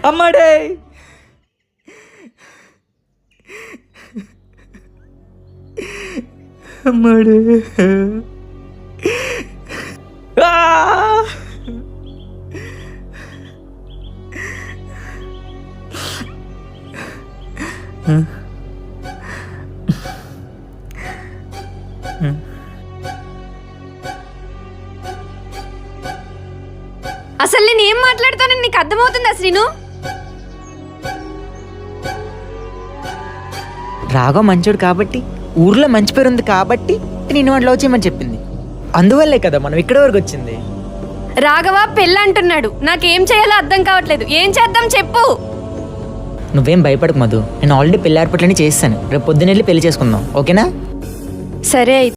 అమ్మాడే అమ్మాడే అసలు నేను ఏం మాట్లాడతానని నీకు అర్థమవుతుందా శ్రీను? రాఘవ మంచోడు కాబట్టి, ఊర్లో మంచి పేరు ఉంది కాబట్టి నేను వాడు లవ్ చేయమని చెప్పింది. అందువల్లే కదా మనం ఇక్కడి వరకు వచ్చింది. రాఘవ పెళ్ళి అంటున్నాడు, నాకేం చేయాలో అర్థం కావట్లేదు. ఏం చేద్దాం చెప్పు. నువ్వేం భయపడకు మధు, నేను ఆల్రెడీ పెళ్లి ఏర్పాట్లన్నీ చేస్తాను. రేపు పొద్దున్న వెళ్ళి పెళ్లి చేసుకుందాం, ఓకేనా? సరే.